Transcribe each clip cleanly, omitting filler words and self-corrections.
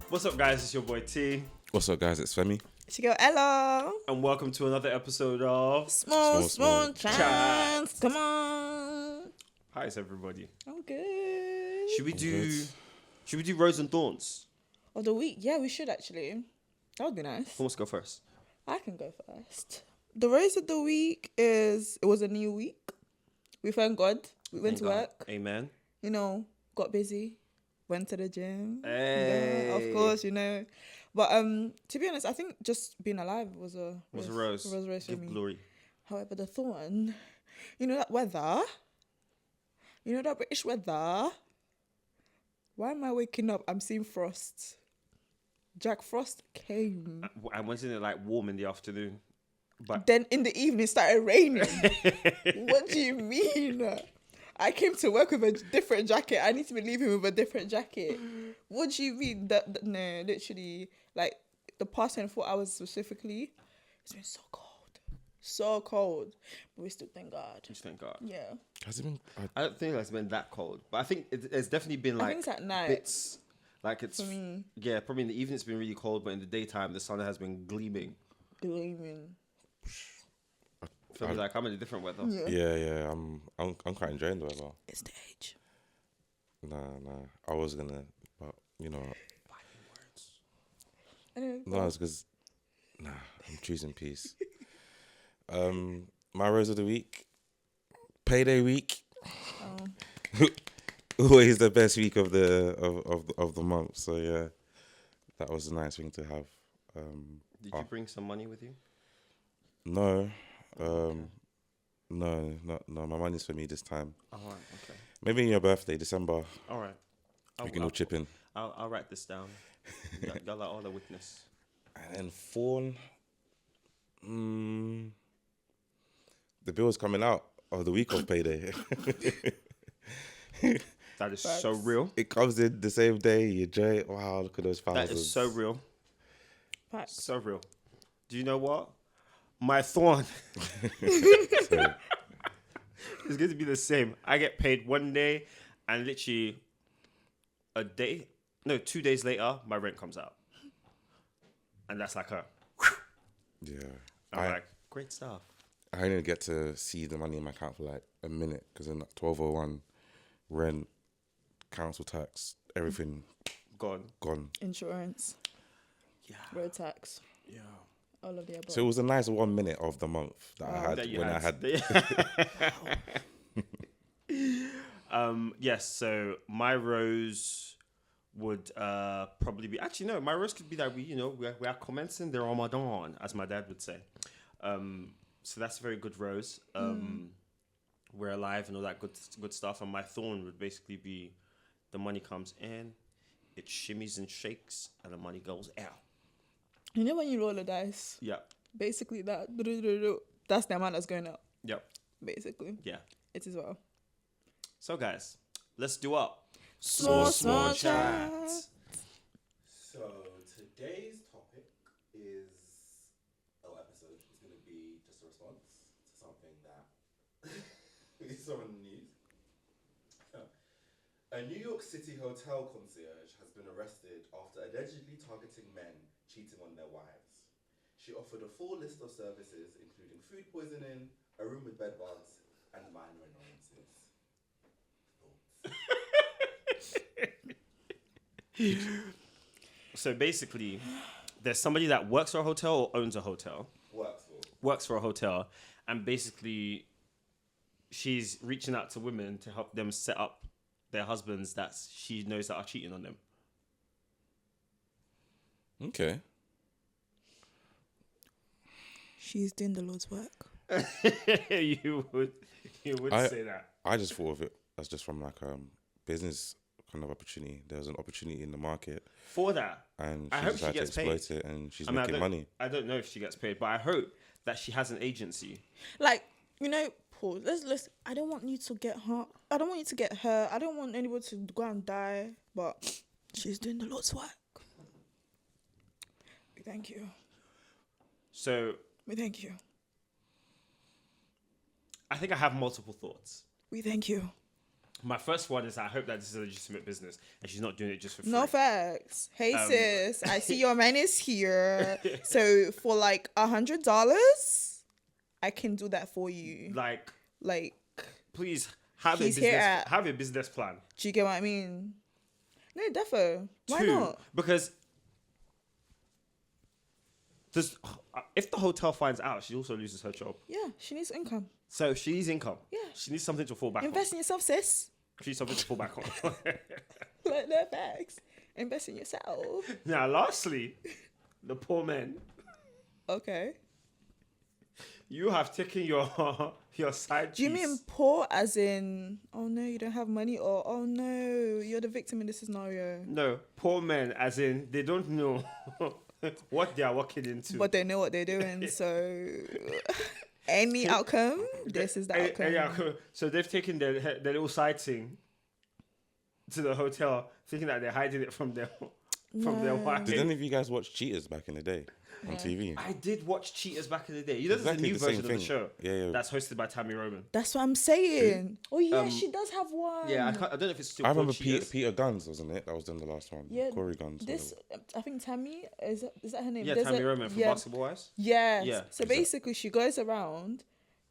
What's up, guys? It's your boy T. What's up, guys? It's Femi. It's your girl Ella. And welcome to another episode of Small chance. Come on. How's everybody? I'm good. Should we do Rose and Thorns? Of the week? Yeah, we should actually. That would be nice. Who wants to go first? I can go first. The race of the week is, it was a new week. We thank God. We went to work. Amen. You know, got busy. Went to the gym. Hey. Yeah, of course, you know. But to be honest, I think just being alive was a rose. It was a race for Give me. glory. However, the thorn, you know that weather? You know that British weather? Why am I waking up? I'm seeing frost. Jack Frost came. And wasn't it like warm in the afternoon? But Then in the evening it started raining. What do you mean? I came to work with a different jacket. I need to be leaving with a different jacket. What do you mean? No, literally, like the past 24 hours specifically, it's been so cold. So cold. But we still thank God. just thank God. Yeah. Has it been? I don't think it's been that cold, but I think it's definitely been like I think it's at night. bits. Like it's For me. Yeah, probably in the evening it's been really cold, but in the daytime the sun has been gleaming. Gleaming. Feel like I'm in a different weather. Yeah. I'm quite enjoying the weather. It's the age. Nah. I was gonna, but you know. Anyway, No, it's because. Nah, I'm choosing peace. My rose of the week. Payday week. Always the best week of the month. So yeah, that was a nice thing to have. Did you bring some money with you? No, no. My money's for me this time. All right, okay. Maybe in your birthday, December. All right. We can all chip in. I'll write this down. Y'all like all the witness. And then Fawn. The bill's coming out of the week of payday. That is Facts. so real. It comes in the same day. You enjoy it. Wow, look at those thousands. That is so real. Facts. So real. Do you know what? My thorn So, is going to be the same. I get paid one day, and literally 2 days later, my rent comes out. And that's like yeah. I'm like, great stuff. I didn't get to see the money in my account for like a minute because in 1201, rent, council tax, everything Gone. gone. Insurance. Yeah. Road tax. Yeah. All of the above. So it was a nice 1 minute of the month that I had That you when I had. Yes, so my rose would probably be, actually no, my rose could be that we are commencing the Ramadan, as my dad would say. So that's a very good rose. We're alive and all that good stuff. And my thorn would basically be the money comes in, it shimmies and shakes, and the money goes out. You know when you roll a dice? Yep. Basically that's the amount that's going up. Yep. Basically. Yeah. It as well. So guys, let's do up. Small chat. So today's topic episode is going to be just a response to something that we saw in the news. A New York City hotel concierge has been arrested after allegedly targeting men cheating on their wives. She offered a full list of services, including food poisoning, a room with bed bugs, and minor annoyances. So basically, there's somebody that works for a hotel or owns a hotel. Works for a hotel, and basically, she's reaching out to women to help them set up their husbands that she knows that are cheating on them. Okay. She's doing the Lord's work. you would say that. I just thought of it as just from like business kind of opportunity. There was an opportunity in the market For that, and I she hope just she had to gets exploit paid. it and she's I mean, making money. I don't know if she gets paid, but I hope that she has an agency. Like, you know, Paul, let's I don't want you to get hurt. I don't want you to get hurt. I don't want anybody to go and die. But she's doing the Lord's work. We thank you. So We thank you. I think I have multiple thoughts. We thank you. My first one is I hope that this is a legitimate business and she's not doing it just for free. No facts. Hey sis, I see your man is here. So for like $100, I can do that for you. Like, please have He's here at- have a business plan. Do you get what I mean? No, defo. Why 2, not? because if the hotel finds out, she also loses her job. Yeah, she needs income. So she needs income. Yeah. She needs something to fall back Invest in yourself, sis. on. She needs something to fall back on. Like no facts. Invest in yourself. Now, lastly, the poor men. Okay. You have taken your side Do you piece. mean poor as in, oh no, you don't have money, or oh no, you're the victim in this scenario? No, poor men, as in they don't know what they are walking into. But they know what they're doing, so any outcome, this is the outcome. So they've taken their little sighting to the hotel, thinking that they're hiding it from their wife. Did any of you guys watch Cheaters back in the day on TV? I did watch Cheaters back in the day. You know, there's a Exactly new the same version of the thing. show Yeah. that's hosted by Tammy Roman. That's what I'm saying. Oh yeah, she does have one. Yeah, I don't know if it's still I called remember Cheaters. Peter Guns, wasn't it? That was then the last one. Yeah, Corey Guns. This, I think Tammy is that her name? Yeah, There's Tammy Roman from Basketball Wives. Yes. Yeah, So basically, she goes around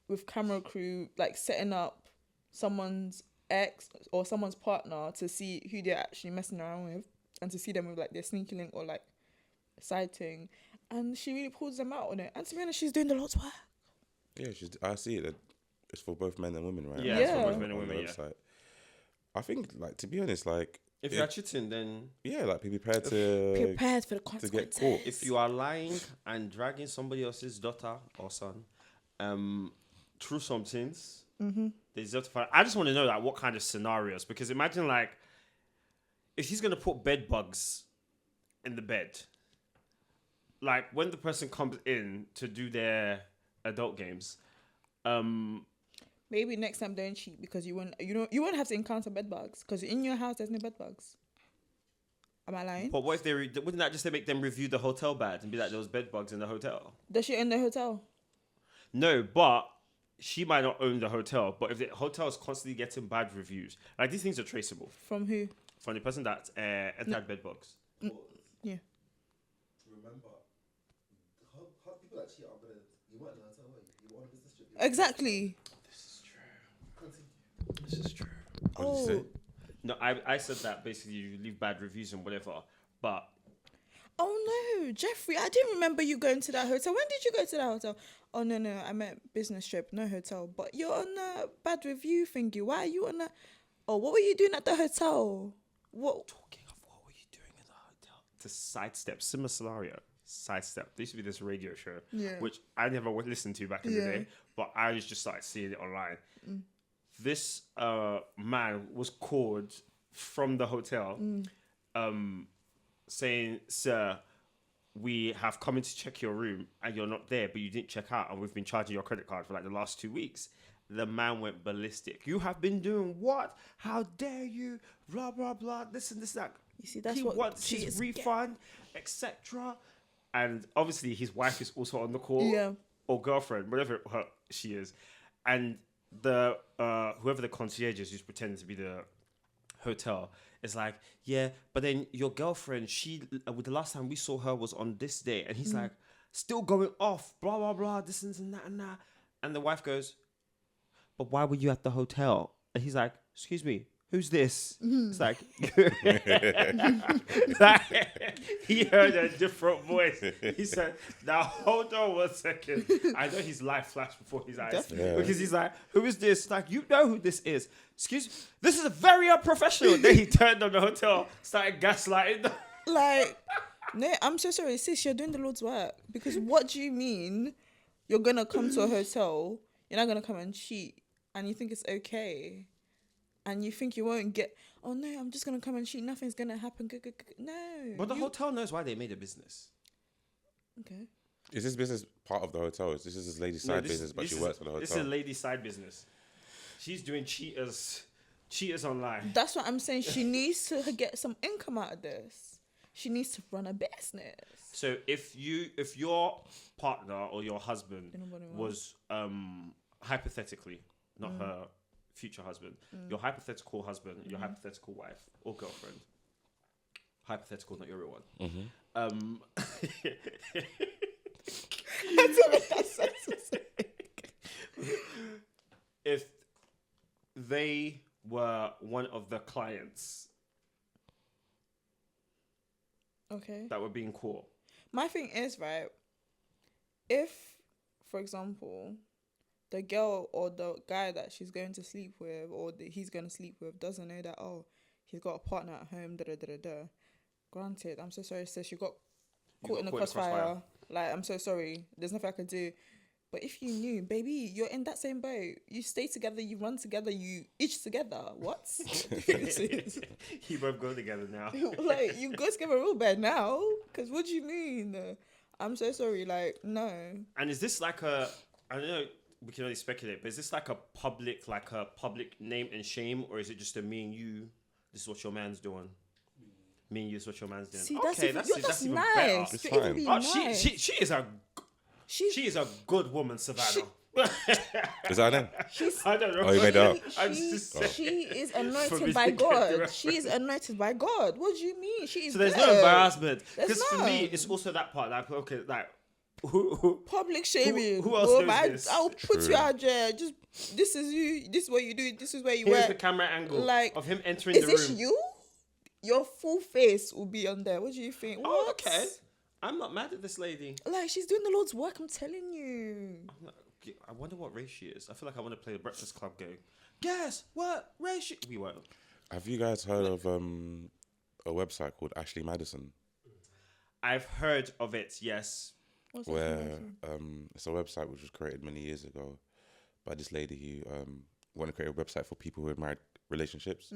with camera crew, like setting up someone's ex or someone's partner to see who they're actually messing around with, and to see them with like their sneaky link or like sighting, and she really pulls them out on it. And to be honest, she's doing the Lord's work. Yeah, I see it. It's for both men and women, right? Yeah, it's for Yeah. both men and On the women. Yeah. website. I think, like, to be honest, like, If you're cheating, then yeah, like, be prepared to Prepared for the get consequences. caught. if you are lying and dragging somebody else's daughter or son through some sins, they deserve to find. I just want to know like what kind of scenarios, because imagine like if he's gonna put bed bugs in the bed, like when the person comes in to do their adult games, Maybe next time don't cheat, because you won't have to encounter bed bugs, because in your house there's no bed bugs. Am I lying? but what if wouldn't that just make them review the hotel bad and be like there was bed bugs in the hotel? Does she in the hotel? No, but she might not own the hotel. But if the hotel is constantly getting bad reviews, like these things are traceable From who? from the person that entered bed bugs. Yeah. Remember, how people that cheat are gonna. You weren't in the hotel, were you? You were on a business trip. Exactly. This is true. What did you say? No, I said that basically you leave bad reviews and whatever. But Oh no, Jeffrey, I didn't remember you going to that hotel. When did you go to that hotel? Oh no, I meant business trip, no hotel. But you're on a bad review thingy. Why are you on a? Oh, what were you doing at the hotel? What? talking of what were you doing in the hotel? To sidestep, similar scenario. Sidestep. There used to be this radio show, Yeah. which I never would listen to back in the day, but I was just like seeing it online. This man was called from the hotel, saying, "Sir, we have come in to check your room and you're not there, but you didn't check out, and we've been charging your credit card for like the last 2 weeks." The man went ballistic. "You have been doing what? How dare you? Blah blah blah. This and this that." You see, that's he what wants his cheaters refund, etc. And obviously, his wife is also on the call, Yeah. or girlfriend, whatever she is, and the whoever the concierge is, who's pretending to be the hotel, is like, "Yeah, but then your girlfriend, she the last time we saw her was on this day," and he's like, still going off, blah blah blah, this and that and that, and the wife goes, "But why were you at the hotel?" And he's like, "Excuse me, who's this?" It's like, like, he heard a different voice. He said, "Now hold on 1 second." I know his life flashed before his eyes. Definitely. Yeah. Because he's like, "Who is this?" Like, you know who this is. "Excuse me, this is a very unprofessional." Then he turned on the hotel, started gaslighting them. Like, no, I'm so sorry, sis. You're doing the Lord's work, because what do you mean you're gonna come to a hotel? You're not gonna come and cheat, and you think it's okay, and you think you won't get. Oh no, I'm just gonna come and cheat. Nothing's gonna happen. No. But the hotel knows why they made a business. Okay. Is this business part of the hotel? This is this lady's No, side this- business, but this she is- works for the hotel. This is a lady's side business. She's doing cheaters online. That's what I'm saying. She needs to get some income out of this. She needs to run a business. So if your partner or your husband Anybody want? was hypothetically, not her future husband, your hypothetical husband, your hypothetical wife or girlfriend. Hypothetical, not your real one. If they were one of the clients Okay. that were being caught, My thing is, right, if, for example, the girl or the guy that she's going to sleep with or that he's going to sleep with doesn't know that, oh, he's got a partner at home, granted, I'm so sorry, sis, you got caught in the crossfire. Like, I'm so sorry. There's nothing I can do. But if you knew, baby, you're in that same boat. You stay together, you run together, you itch together. What? you both go together now. Like, you go together real bad now. Because what do you mean? I'm so sorry. Like, no. And is this like I don't know, we can only speculate, but is this like a public name and shame, or is it just a me and you, this is what your man's doing? Me and you, this is what your man's doing. See, okay, that's even nice. better. It's You're even fine. being Oh, nice. she is a good woman, Savannah. Is that them? I don't know. Oh, you made that up. I'm just saying. She is For me anointed to by get the God. reference. She is anointed by God. What do you mean? She is So there's good. no embarrassment. There's Because for me, none. it's also that part. Like, okay, like, who Public shaming. who else Oh, knows man, this? I'll put True. you out there. Just, this is you. This is what you do. This is where you here's work. the camera angle Like, of him entering Is the room. this you? Your full face will be on there. What do you think? Oh, What? okay. I'm not mad at this lady. Like, she's doing the Lord's work, I'm telling you. I wonder what race she is. I feel like I want to play the Breakfast Club game. Guess what race she... We won't. Have you guys heard of a website called Ashley Madison? I've heard of it, yes. What's that Where information? it's a website which was created many years ago by this lady who wanted to create a website for people who had married relationships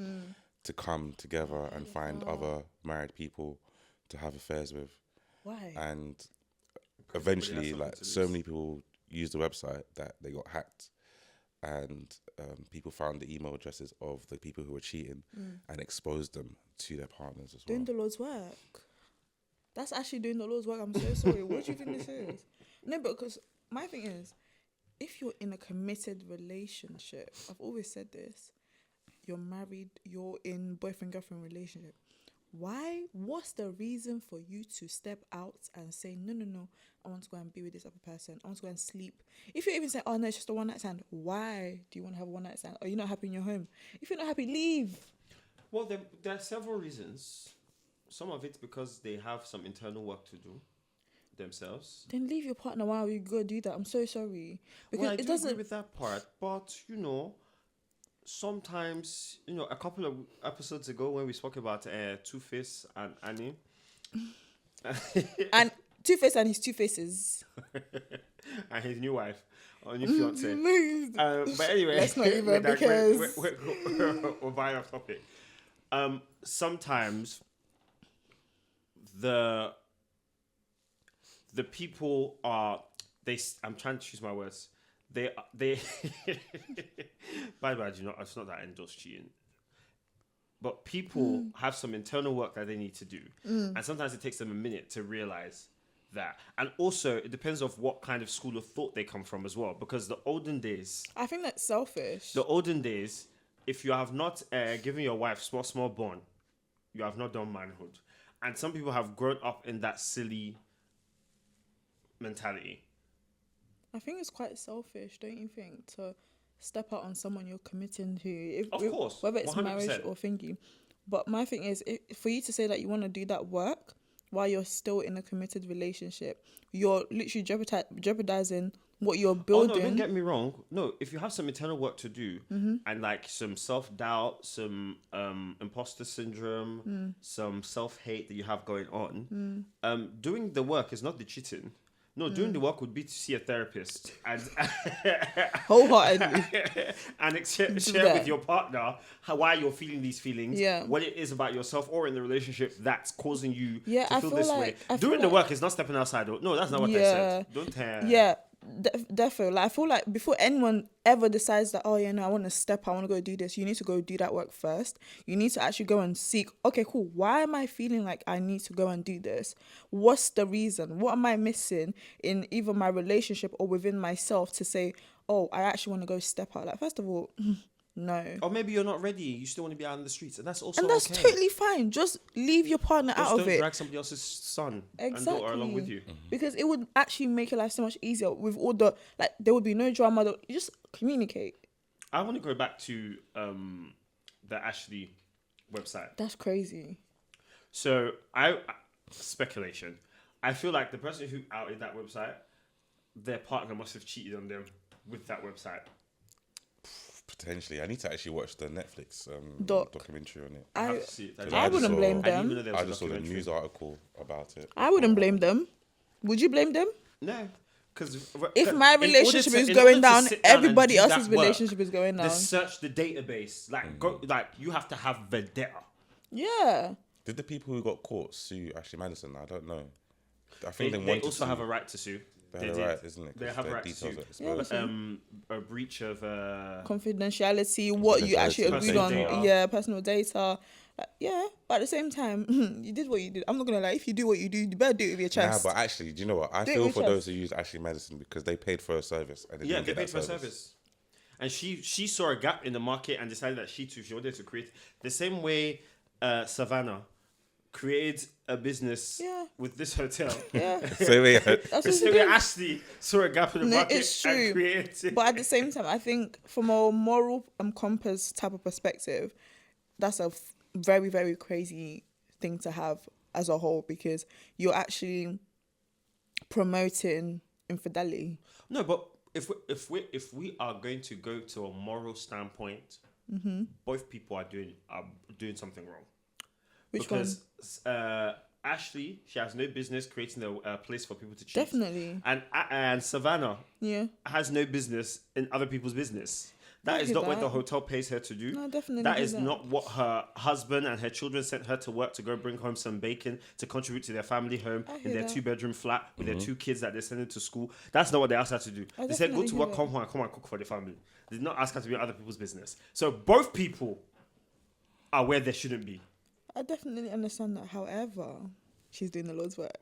to come together and find other married people to have affairs with. Why? And Because eventually, everybody has like, something to so lose. many people used the website that they got hacked, and people found the email addresses of the people who were cheating and exposed them to their partners as well. Doing the Lord's work. That's actually doing the Lord's work. I'm so sorry. What do you think this is? No, because my thing is, if you're in a committed relationship, I've always said this, you're married, you're in boyfriend-girlfriend relationship, why? What's the reason for you to step out and say, no, I want to go and be with this other person. I want to go and sleep. If you even say, oh, no, it's just a one-night stand, why do you want to have a one-night stand? Are you not happy in your home? If you're not happy, leave. Well, there are several reasons. Some of it's because they have some internal work to do themselves. Then leave your partner while you go do that. I'm so sorry. Because Well, I it do doesn't... agree with that part, but sometimes a couple of episodes ago when we spoke about Two-Face and Annie, And Two-Face and his two faces. and his new wife or new fiance. But anyway, Let's not even, we're because- we're vying off topic. Sometimes the people are I'm trying to choose my words. They by the way, it's not that I endorse cheating. But people have some internal work that they need to do. And sometimes it takes them a minute to realize that. And also it depends on what kind of school of thought they come from as well. Because the olden days, I think that's selfish. if you have not given your wife small bond, you have not done manhood. And some people have grown up in that silly mentality. I think it's quite selfish, don't you think, to step out on someone you're committing to, Of course, whether it's 100%. marriage or thingy. But my thing is, for you to say that you want to do that work while you're still in a committed relationship, you're literally jeopardizing what you're building. Oh, no, don't get me wrong. No, if you have some internal work to do and like some self-doubt, some imposter syndrome, some self-hate that you have going on, doing the work is not the cheating. No, doing the work would be to see a therapist and Wholeheartedly. and share that. with your partner why you're feeling these feelings, Yeah. what it is about yourself or in the relationship that's causing you Yeah, to I feel feel this like- way. I feel Doing the like- work is not stepping outside. No, that's not what I Yeah. said. Don't Yeah, definitely. Like, I feel like before anyone ever decides that, oh yeah, no, I want to step, I want to go do this, you need to go do that work first. You need to actually go and seek, okay, cool, why am I feeling like I need to go and do this? What's the reason? What am I missing in either my relationship or within myself to say, oh, I actually want to go step out? Like, first of all, No. Or maybe you're not ready. You still want to be out in the streets, and that's also And that's okay. totally fine. Just leave your partner Just out of don't it. drag somebody else's son and Exactly. daughter along with you. Because it would actually make your life so much easier with all the, like, there would be no drama. You just communicate. I want to go back to the Ashley website. That's crazy. So speculation. I feel like the person who outed that website, their partner must have cheated on them with that website. Potentially. I need to actually watch the Netflix documentary on it. I have to see it. I wouldn't blame I didn't even them. know there was I a just saw the documentary. news article about it. I wouldn't blame them. Would you blame them? No, because If my relationship is going down, everybody else's relationship is going down. They search the database. Like you have to have the data. Yeah. Did the people who got caught sue Ashley Madison? I don't know. I They, think they they wanted also to. have a right to sue. They have a right, isn't it? They 'Cause have a their right to details sue. are exposed. Yeah, A breach of Confidentiality, what you actually Confidentiality. agreed on. Personal data. Yeah, personal data. Yeah, but at the same time, you did what you did. I'm not gonna lie. If you do what you do, you better do it with your Nah, chest. but actually, do you know what? I Do it feel with for chest. those who use Ashley Madison because they paid for a service and they yeah, didn't they get paid that for a service. And she saw a gap in the market and decided that she wanted to create the same way Savannah created a business Yeah. with this hotel. Yeah, So yeah, that's The what you same way did. Ashley saw a gap in the No, market it's true. and created it. But at the same time, I think from a moral compass type of perspective, that's a very, very crazy thing to have as a whole because you're actually promoting infidelity. No, but if we are going to go to a moral standpoint, both people are doing something wrong. Which because Ashley, she has no business creating a place for people to cheat. Definitely. And Savannah Yeah. has no business in other people's business. That I is hear not what that. the hotel pays her to do. No, definitely That hear is that. not what her husband and her children sent her to work to go bring home some bacon to contribute to their family home I in hear their that. 2-bedroom flat with their 2 kids that they're sending to school. That's not what they asked her to do. I They said, go definitely to hear work, that. come home and cook for the family. They did not ask her to be in other people's business. So both people are where they shouldn't be. I definitely understand that. However, she's doing the Lord's work.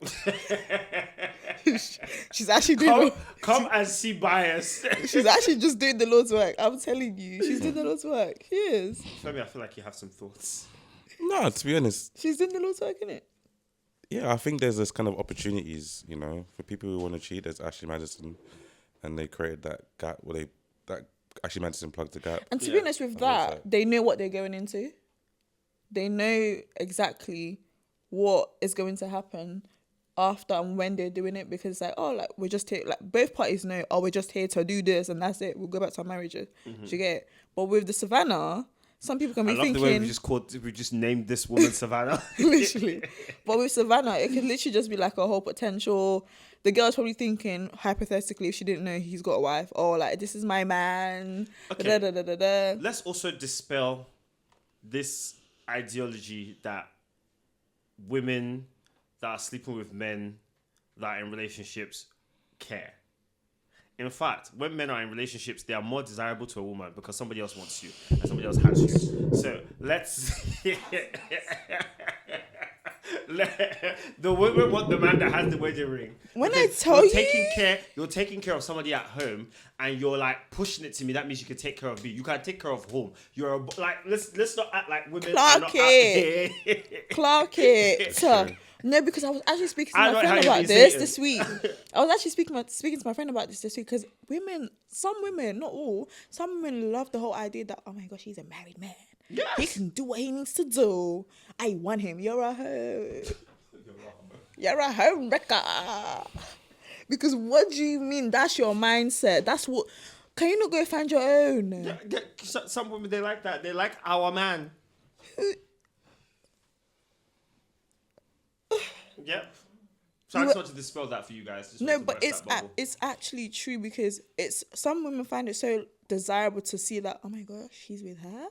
She's actually doing. Come and see bias. She's actually just doing the Lord's work. I'm telling you, she's doing the Lord's work. She is. Femi, I feel like you have some thoughts. no, to be honest, She's doing the Lord's work, innit? yeah, I think there's this kind of opportunities, for people who want to cheat. There's Ashley Madison, and they created that gap where that Ashley Madison plugged the gap. And to be Yeah. honest with On that, website. they know what they're going into. They know exactly what is going to happen after and when they're doing it because it's like, oh, like we're just here, like both parties know, oh, we're just here to do this and that's it. We'll go back to our marriages. Do you get it? But with the Savannah, some people can I be love the way thinking we just named this woman Savannah. literally. But with Savannah, it could literally just be like a whole potential. The girl's probably thinking, hypothetically, if she didn't know he's got a wife, or like, this is my man. Okay. Da, da, da, da, da. Let's also dispel this ideology that women that are sleeping with men that are in relationships care. In fact, when men are in relationships, they are more desirable to a woman because somebody else wants you and somebody else has you. So let's... the women want the man that has the wedding ring. When I Because tell you're taking care of somebody at home, and you're like pushing it to me. That means you can take care of me. You can take care of home. You're like let's not act like women Clark are not it. out here. Clark it. True. No, because I was actually speaking to I my know friend how you've about been this saying. this week. I was actually speaking to my friend about this week because some women, not all, some women love the whole idea that, oh my gosh, he's a married man. Yes. He can do what he needs to do. I want him. You're a hoe. You're a home wrecker. Because what do you mean? That's your mindset. That's what. Can you not go find your own? Yeah, some women they like that. They like our man. Yep. So I just want to dispel that for you guys. Just No, want to but burst that bubble. it's actually true because it's some women find it so desirable to see that, oh my gosh, he's with her.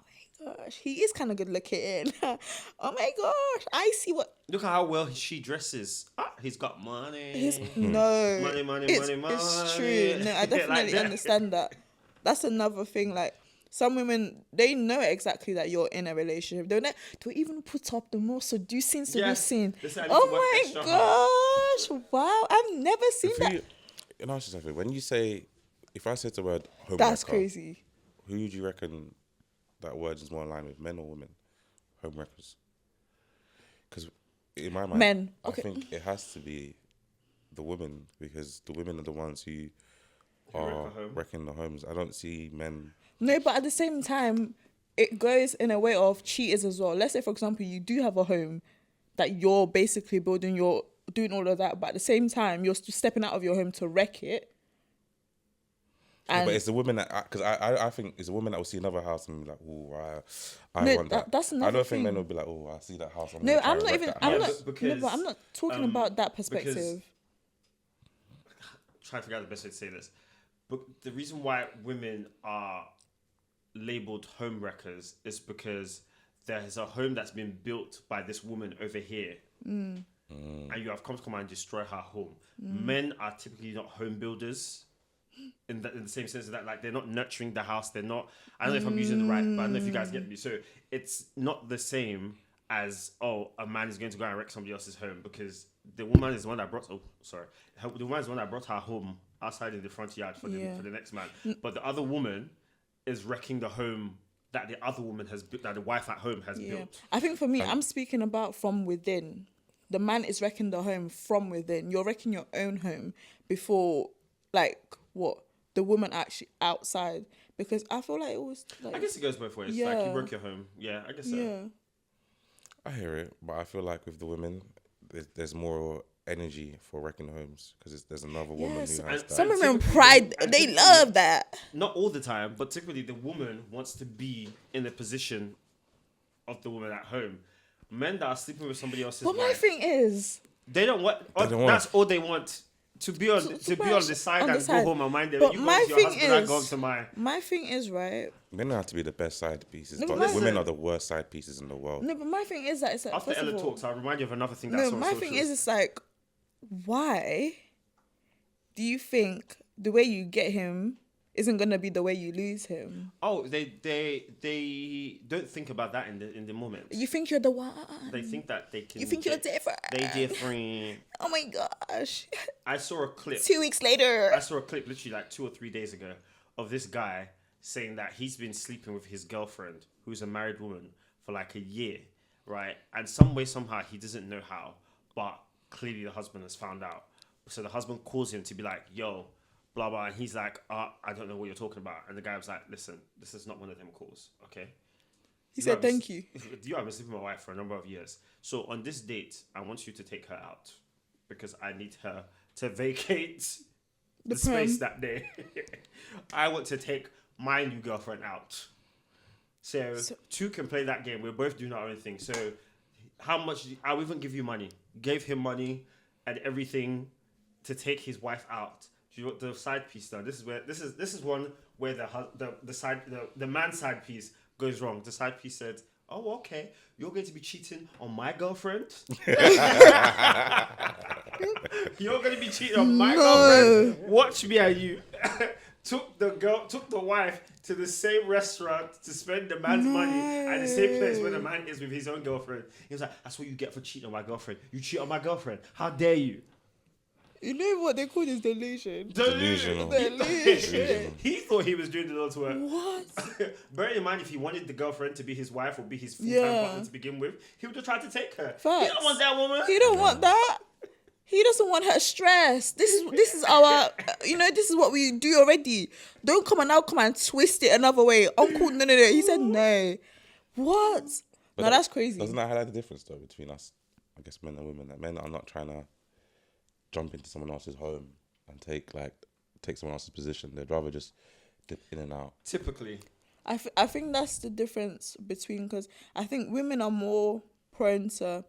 Oh my gosh, he is kind of good looking. Oh my gosh, I see what Look at how well she dresses. Ah, he's got money. his no Money, it's money. true. No, I Like definitely that. understand that. That's another thing. Like some women, they know exactly that you're in a relationship. They even put up the most seducing. They say, "I need to work Oh my extra hard." gosh! Wow, I've never seen If that. you, ask yourself, when you say, if I said the word homewrecker, That's crazy. who do you reckon that word is more in line with, men or women? Homewreckers. Because in my mind, Men. I Okay. think it has to be the women, because the women are the ones who wreck are a home. wrecking the homes. I don't see men. No, but at the same time, it goes in a way of cheaters as well. Let's say, for example, you do have a home that you're basically building, you're doing all of that, but at the same time, you're still stepping out of your home to wreck it. Yeah, And but it's the women that, because I think it's a woman that will see another house and be like, oh, I No, want that. that's I another don't think men thing. will be like, oh, I see that house. no, gonna try I'm and not wreck even. that I'm house. not. Yeah, because, no, but I'm not talking about that perspective. Trying to figure out the best way to say this. But the reason why women are labeled home wreckers is because there's a home that's been built by this woman over here. And you have come to come and destroy her home. Men are typically not home builders in the same sense that, like, they're not nurturing the house. They're not, I don't know if I'm using the right, but I don't know if you guys get me. So it's not the same as, oh, a man is going to go and wreck somebody else's home, because the woman is the one that brought, the woman is the one that brought her home outside in the front yard for the next man. But the other woman is wrecking the home that the other woman has built, that the wife at home has built. I think for me, I'm speaking about from within. The man is wrecking the home from within. You're wrecking your own home before, like, what? The woman actually outside. Because I feel like it was like... I guess it goes both ways. Yeah. Like, you broke your home. Yeah, I guess so. Yeah. I hear it, but I feel like with the women, there's more energy for wrecking homes, because there's another woman Yes. who has And that. Some women typically- pride, and they typically- love that. Not all the time, but typically the woman wants to be in the position of the woman at home. Men that are sleeping with somebody else's But my wife, thing is... they don't want. They don't That's want- all they want. To be on To be on the side on the and side. go home and mind them. But You go my to your thing husband, I go is- to mine. My thing is, right... Men don't have to be the best side pieces, No, but but women listen. are the worst side pieces in the world. No, but my thing is that it's like... After first of Ella all- talks, I'll remind you of another thing that's No, on my socials. thing is, it's like, why do you think the way you get him isn't gonna be the way you lose him? Oh, they don't think about that in the moment. You think you're the one. They think that they can. You think you're different. They different. Oh my gosh. I saw a clip. 2 weeks later. I saw a clip literally like 2 or 3 days ago of this guy saying that he's been sleeping with his girlfriend, who's a married woman, for like a year, right? And some way, somehow, he doesn't know how, but clearly the husband has found out. So the husband calls him to be like, yo, blah, blah. And he's like, I don't know what you're talking about. And the guy was like, listen, this is not one of them calls, okay? He said, I've been- thank you. You have been sleeping with my wife for a number of years. So on this date, I want you to take her out because I need her to vacate the space that day. I want to take my new girlfriend out. So two can play that game. We're both doing our own thing. So how much? I'll even give you money. Gave him money and everything to take his wife out. Do you want the side piece though? This is one where the man's side piece goes wrong. The side piece said, "Oh, okay, you're going to be cheating on my girlfriend. You're going to be cheating on my girlfriend. Watch me and you." Took the wife to the same restaurant to spend the man's money at the same place where the man is with his own girlfriend. He was like, "That's what you get for cheating on my girlfriend. You cheat on my girlfriend. How dare you?" You know what they call this delusion? Delusional. Delusion. He thought he was doing the Lord's work. What? Bearing in mind, if he wanted the girlfriend to be his wife or be his full-time Yeah. partner to begin with, he would have tried to take her. Facts. He don't want that woman. He don't want that. He doesn't want her stress. This is our, this is what we do already. Don't come and twist it another way. Uncle, no. He said no. What? But No, that's crazy. Doesn't that highlight the difference though between us, I guess, men and women? That men are not trying to jump into someone else's home and take someone else's position. They'd rather just dip in and out. Typically. I think that's the difference between, because I think women are more prone to,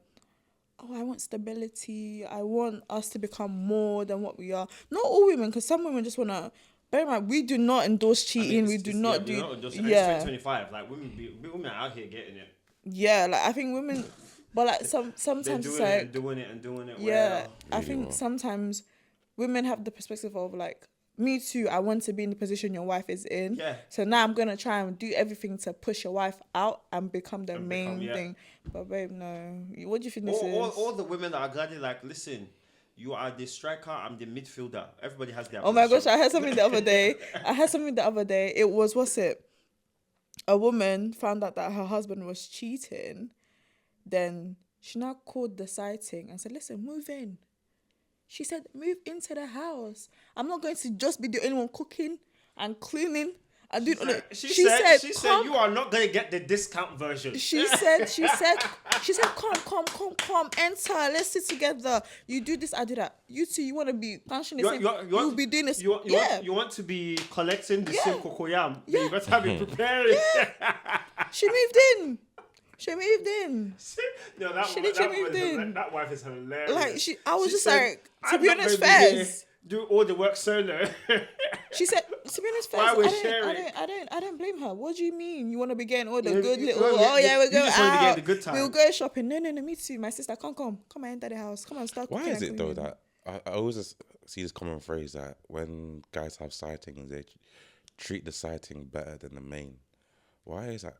I want stability. I want us to become more than what we are. Not all women, because some women just want to, bear in mind, we do not endorse cheating. We do not do, It's yeah. 2025. Like, women are out here getting it. Yeah, like, I think women, but like, They're sometimes it's doing it like, and doing it and doing it yeah, well. I Really think well. sometimes women have the perspective of like, me too, I want to be in the position your wife is in. Yeah. So now I'm going to try and do everything to push your wife out and become the And main become, yeah. thing. But babe, no. What do you think this is? All the women that are gladly like, listen, you are the striker, I'm the midfielder. Everybody has their Oh my gosh, position. I heard something the other day. It was, what's it? a woman found out that her husband was cheating, then she now called the sighting and said, listen, move in. She said, move into the house. I'm not going to just be the only one cooking and cleaning and doing all the... She said, you are not going to get the discount version. She said, come, enter, let's sit together. You do this, I do that. You two, you want to be punching the same. You'll be doing this. You want to be collecting the same cocoyam. You better be preparing. She moved in. No, that wife is hilarious. Like I was just said, like, to be honest, Fez. Do all the work solo. She said, to be honest, Fez, I don't blame her. What do you mean? You want to be getting all the good little? We're going out. The good time. We'll go shopping. No, me too. My sister, come and enter the house. Come and start. Why is it though that I always just see this common phrase that when guys have sightings, they treat the sighting better than the main? Why is that?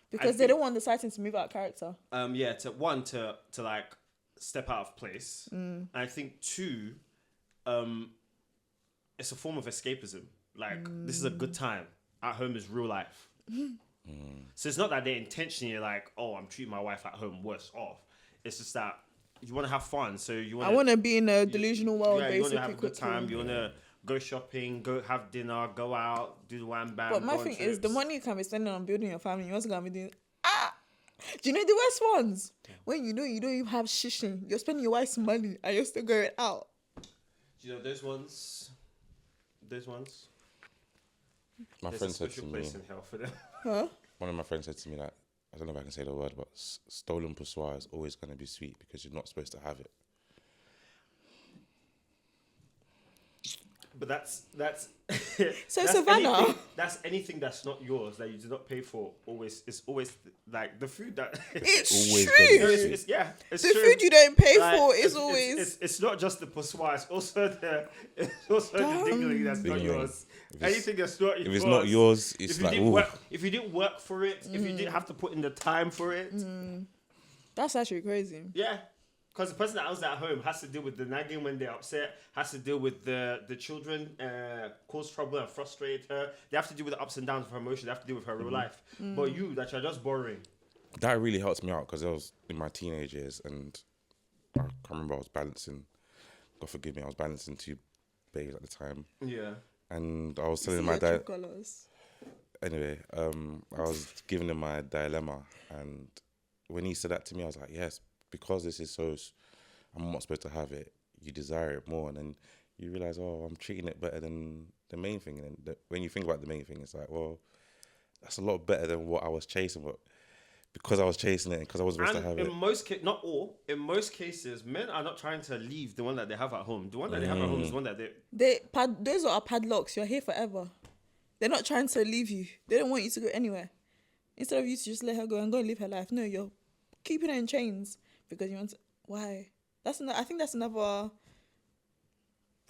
Because they don't want the sighting to move out of character. To like step out of place. And I think two, it's a form of escapism. Like this is a good time. At home is real life. So it's not that they're intentionally like, oh, I'm treating my wife at home worse off. It's just that you want to have fun. So I want to be in a delusional world. Basically, you want to have a good time. You want to go shopping, go have dinner, go out, do the wham bam. But my thing is, the money you can be spending on building your family, you also gonna be doing. Do you know the worst ones? When you don't even have shishin, you're spending your wife's money and you're still going out. Do you know those ones? My friend said to me. Huh? One of my friends said to me that, I don't know if I can say the word, but stolen poussoir is always going to be sweet because you're not supposed to have it. But that's so Savannah. That's anything that's not yours that you do not pay for. It's always like the food that it's always true. No, it's the true. food you don't pay like, for is always. It's not just the poussoir. It's also the dingling that's not yours. Anything that's not yours. If it's not yours, it's if you didn't work for it, if you didn't have to put in the time for it, that's actually crazy. Yeah. Because the person that owns at home has to deal with the nagging when they're upset, has to deal with the children, cause trouble and frustrate her. They have to deal with the ups and downs of her emotions. They have to deal with her real life. But you, that you're just borrowing. That really helps me out because I was in my teenage years and I can't remember I was balancing. God forgive me, I was balancing two babies at the time. Yeah. And I was telling my dad. Anyway, I was giving him my dilemma, and when he said that to me, I was like, yes. Because this is so, I'm not supposed to have it. You desire it more, and then you realize, oh, I'm treating it better than the main thing. And when you think about the main thing, it's like, well, that's a lot better than what I was chasing. But because I was chasing it, and because I was supposed to have it. Not all. In most cases, men are not trying to leave the one that they have at home. The one that they have at home is the one that those are padlocks. You're here forever. They're not trying to leave you. They don't want you to go anywhere. Instead of you to just let her go and go and live her life, no, you're keeping her in chains. Because you want to... Why? I think that's another...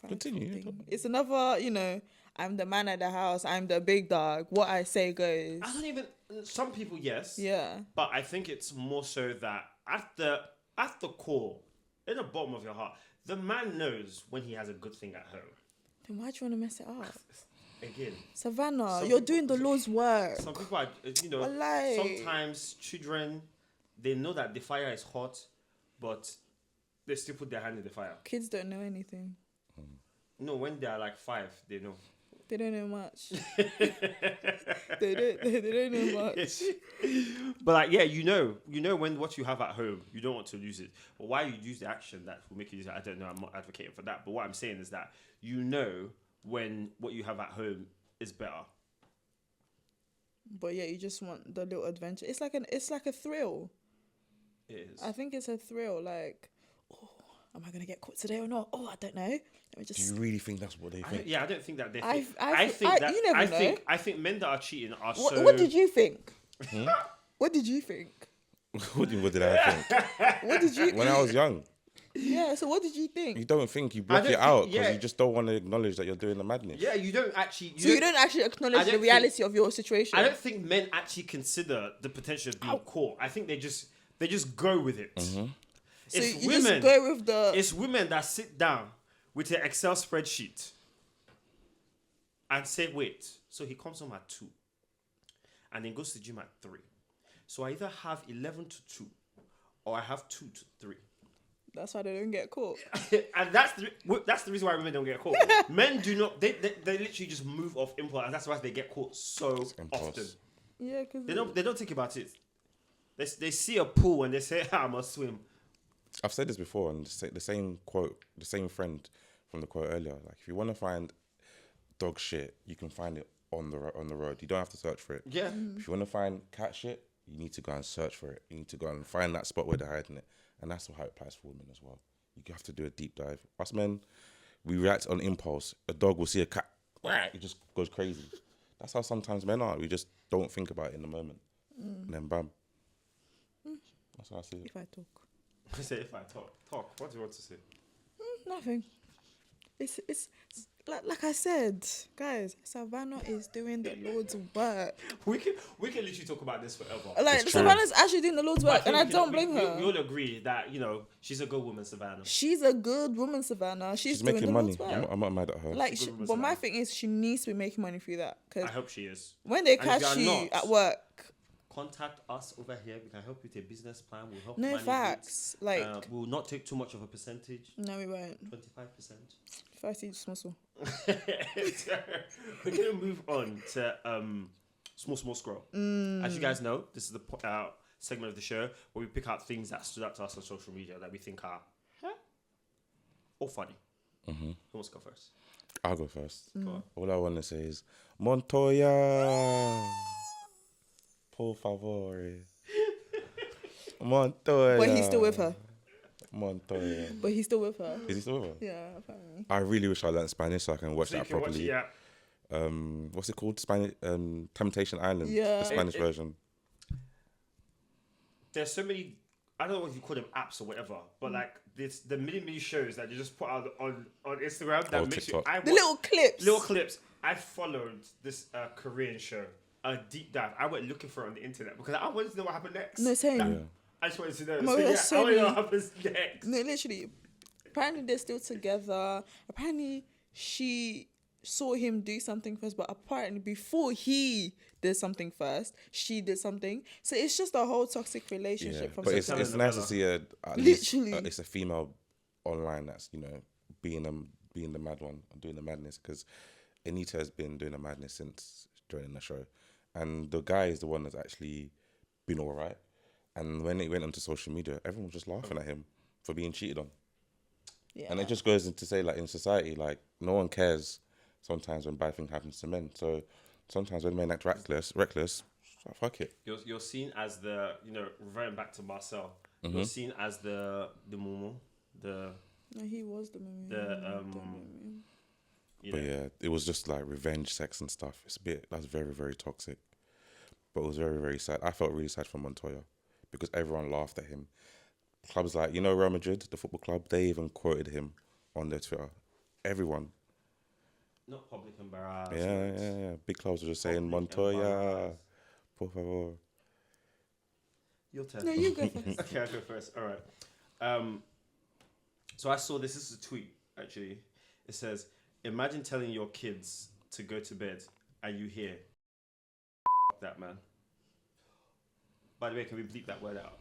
Continue. It's another, I'm the man at the house. I'm the big dog. What I say goes. I don't even... Some people, yes. Yeah. But I think it's more so that at the core, in the bottom of your heart, the man knows when he has a good thing at home. Then why do you want to mess it up? Again. Savannah, you're doing the Lord's work. Some people are, sometimes children, they know that the fire is hot, but they still put their hand in the fire. Kids don't know anything. No, when they are like 5, they know. They don't know much. they don't know much. But like, yeah, you know when what you have at home, you don't want to lose it. But why you use the action that will make you use it, I don't know. I'm not advocating for that. But what I'm saying is that when what you have at home is better. But yeah, you just want the little adventure. It's like a thrill. It is. I think it's a thrill. Like, oh, am I gonna get caught today or not? Oh, I don't know. Let me just. Do you really think that's what they think? I don't think that they think. You never know. I think men that are cheating are so. What did you think? What did you think? What did I think? What did you? When I was young. Yeah. So what did you think? You don't think, you block it out because you just don't want to acknowledge that you're doing the madness. Yeah, you don't actually. You don't actually acknowledge the reality of your situation. I don't think men actually consider the potential of being caught. I think they just go with it. Mm-hmm. It's so women. Just go with the. It's women that sit down with an Excel spreadsheet and say, "Wait, so he comes home at 2, and then goes to the gym at 3. So I either have 11 to 2 or I have 2 to 3. That's why they don't get caught. And that's the reason why women don't get caught. Men do not. They literally just move off impulse, and that's why they get caught so often. Yeah, because They don't think about it. They see a pool and they say, I must swim. I've said this before, and the same quote, the same friend from the quote earlier. Like, if you want to find dog shit, you can find it on the road. You don't have to search for it. Yeah. If you want to find cat shit, you need to go and search for it. You need to go and find that spot where they're hiding it, and that's how it applies for women as well. You have to do a deep dive. Us men, we react on impulse. A dog will see a cat, it just goes crazy. That's how sometimes men are. We just don't think about it in the moment, and then bam. That's how I see it. if I talk. I say if I talk. What do you want to say? Nothing. It's like I said, guys. Savannah is doing the Lord's work. We can literally talk about this forever. Like It's true. Savannah's actually doing the Lord's work, and I don't blame her. We all agree that she's a good woman, Savannah. She's a good woman, Savannah. She's doing making the money. Lord's work. I'm not mad at her. Like, She's a good woman, but my Savannah. thing is, she needs to be making money through that. I Because hope she is. when they And if catch you you are not, at work, contact us over here. We can help you with a business plan. We'll help no manage facts. it. Like, We'll not take too much of a percentage. no, we won't. 25%. 30 small. We're gonna move on to small scroll. As you guys know, this is the segment of the show where we pick out things that stood out to us on social media that we think are or funny. Who wants to go first? I'll go first. Go on. All I want to say is Montoya, por favor. Montoya. But he's still with her. Montoya. But he's still with her. Is he still with her? Yeah, apparently. I really wish I learned Spanish so I can watch So you that can watch properly. it, yeah. What's it called? Spanish. Temptation Island. Yeah. The Spanish version. There's so many. I don't know if you call them apps or whatever, but like the mini shows that you just put out on Instagram that makes TikTok. you. The little clips. Little clips. I followed this Korean show, a deep dive. I went looking for it on the internet because I wanted to know what happened next. No, same. Yeah. I just wanted to know. Oh, So, that's so I want to know neat. what happens next. No, literally. Apparently, they're still together. Apparently, she saw him do something first, but apparently, before he did something first, she did something. So it's just a whole toxic Yeah. relationship from But it's Telling it's the nice to fella. see at least, Literally. it's a female online that's being the mad one and doing the madness, because Anita has been doing the madness since joining the show, and the guy is the one that's actually been all right. And when it went onto social media, everyone was just laughing at him for being cheated on. Yeah. And it just goes into say, like, in society, like, no one cares sometimes when bad thing happens to men. So sometimes when men act reckless, fuck it. You're seen as the reverting back to Marcel. You're seen as the mumu, the No, he was the movie. But yeah, it was just like revenge sex and stuff. That's very, very toxic. But it was very, very sad. I felt really sad for Montoya because everyone laughed at him. Clubs like, Real Madrid, the football club, they even quoted him on their Twitter. Everyone. not public embarrassment. Yeah. Big clubs were just saying, Public Montoya, embarrass. por favor. Your turn. No, you go first. Okay, I'll go first. All right. So I saw this. This is a tweet, actually. It says, imagine telling your kids to go to bed and you hear that, man. By the way, can we bleep that word out?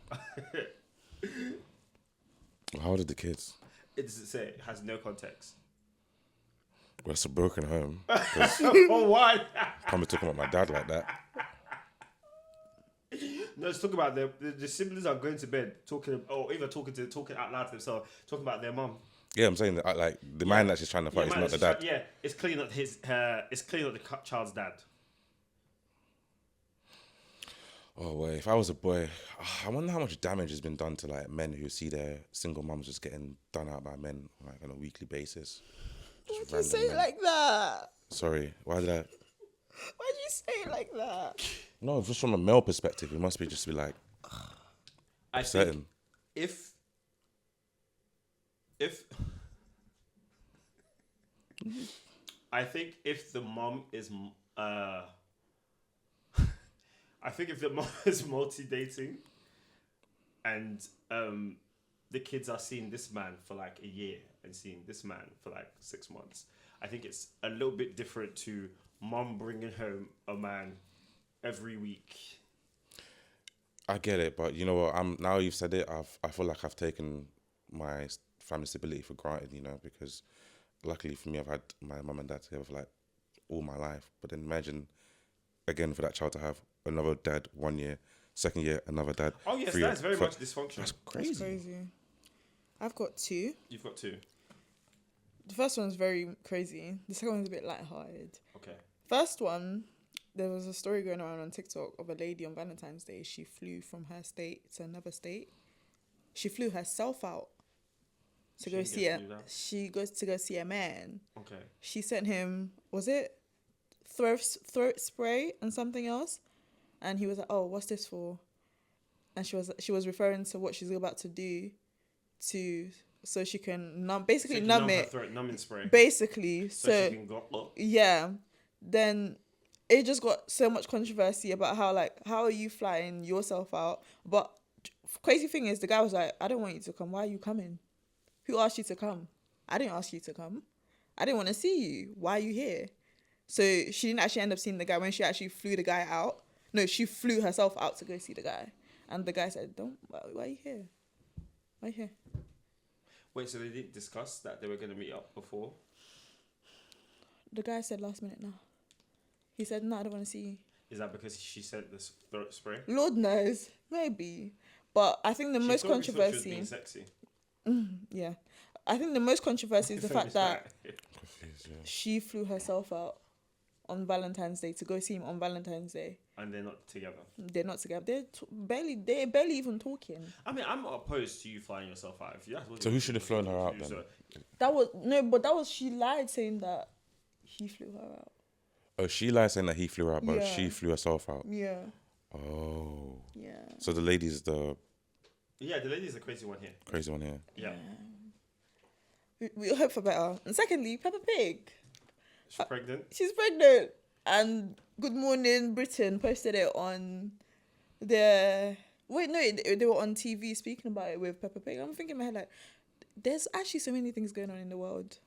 How old are the kids? It doesn't say. It has no context. Well, it's a broken home. Oh, why? I'm talking about my dad like that. No, it's talking about the siblings are going to bed, talking out loud to themselves, talking about their mum. Yeah, I'm saying that, like, the man that's just trying to fight is man, not the it's dad. just like- it's clearly not it's clearly not the child's dad. Oh, wait, if I was a boy, I wonder how much damage has been done to, like, men who see their single mums just getting done out by men, like, on a weekly basis. Just Why'd you say random it men. like that? Sorry, why did I? Why'd you say it like that? No, just from a male perspective, it must be just be like, I upsetting. think if I think if the mom is I think if the mom is multi-dating and the kids are seeing this man for like a year and seeing this man for like 6 months, I think it's a little bit different to mom bringing home a man every week. I get it, but you know what? Now you've said it. I feel like I've taken my family stability for granted. You know, because luckily for me, I've had my mum and dad together for like all my life. But then imagine again for that child to have another dad 1 year, second year another dad. Oh yes, 3 that's year, very much dysfunctional. That's crazy. That's crazy. I've got 2. You've got 2. The first one's very crazy. The second one's a bit lighthearted. Okay. First one, there was a story going around on TikTok of a lady on Valentine's Day. She flew from her state to another state. She flew herself out to go see She goes to go see a man. Okay. She sent him, was it throat spray and something else? And he was like, "Oh, what's this for?" And she was referring to what she's about to do so she can numb it. Throat numbing spray. Basically, so she can go up. Yeah. Then it just got so much controversy about how are you flying yourself out? But crazy thing is, the guy was like, "I don't want you to come. Why are you coming? Who asked you to come? I didn't ask you to come. I didn't want to see you. Why are you here?" So she didn't actually end up seeing the guy when she actually flew the guy out. No, she flew herself out to go see the guy. And the guy said, why are you here? Why are you here? Wait, so they didn't discuss that they were going to meet up before? The guy said last minute, no. He said, "No, I don't want to see you." Is that because she sent this throat spray? Lord knows. Maybe. But I think the most She was controversy... being sexy. Yeah. I think the most controversy is the fact that she flew herself out on Valentine's Day to go see him on Valentine's Day. And they're not together. They're not together. They're barely even talking. I mean, I'm not opposed to you flying yourself out. So who should have flown her out then? She lied saying that he flew her out. Oh, she lied saying that he flew her out, but Yeah. she flew herself out. Yeah. Oh. Yeah. So the lady's the Yeah, the lady's the crazy one here. crazy one here. Yeah. We hope for better. And secondly, Peppa Pig. She's pregnant. She's pregnant. And Good Morning Britain posted it on their... Wait, no, they were on TV speaking about it with Peppa Pig. I'm thinking in my head, like, there's actually so many things going on in the world.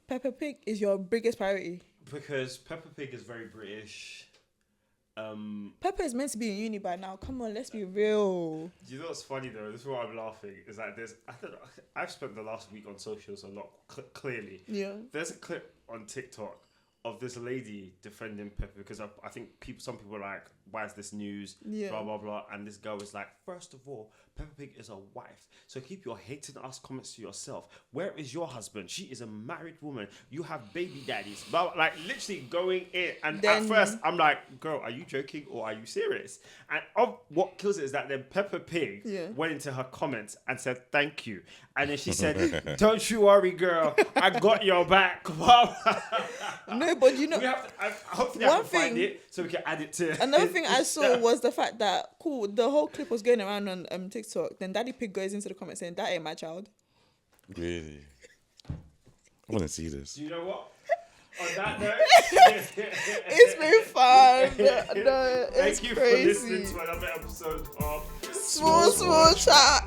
Peppa Pig is your biggest priority. Because Peppa Pig is very British. Peppa is meant to be in uni by now. Come on, let's be real. You know what's funny though? This is why I'm laughing. Is that I've spent the last week on socials a lot. Clearly, Yeah. there's a clip on TikTok of this lady defending Peppa because I think some people are like, why is this news? Yeah. Blah blah blah. And this girl was like, first of all, Peppa Pig is a wife, so keep your hating ass comments to yourself. Where is your husband? She is a married woman. You have baby daddies. But like literally going in, and Then, at first I'm like, girl, are you joking or are you serious? And what kills it is that then Peppa Pig went into her comments and said thank you, and then she said, "Don't you worry, girl, I got your back." No, but you know, we have to, hopefully I can find it so we can add it to. another thing I saw was the fact that the whole clip was going around on TikTok. Then Daddy Pig goes into the comments saying, "That ain't my child." Really? I want to see this. Do you know what? On that note, It's been fun. No, it's thank you crazy. for listening to another episode of Small chat.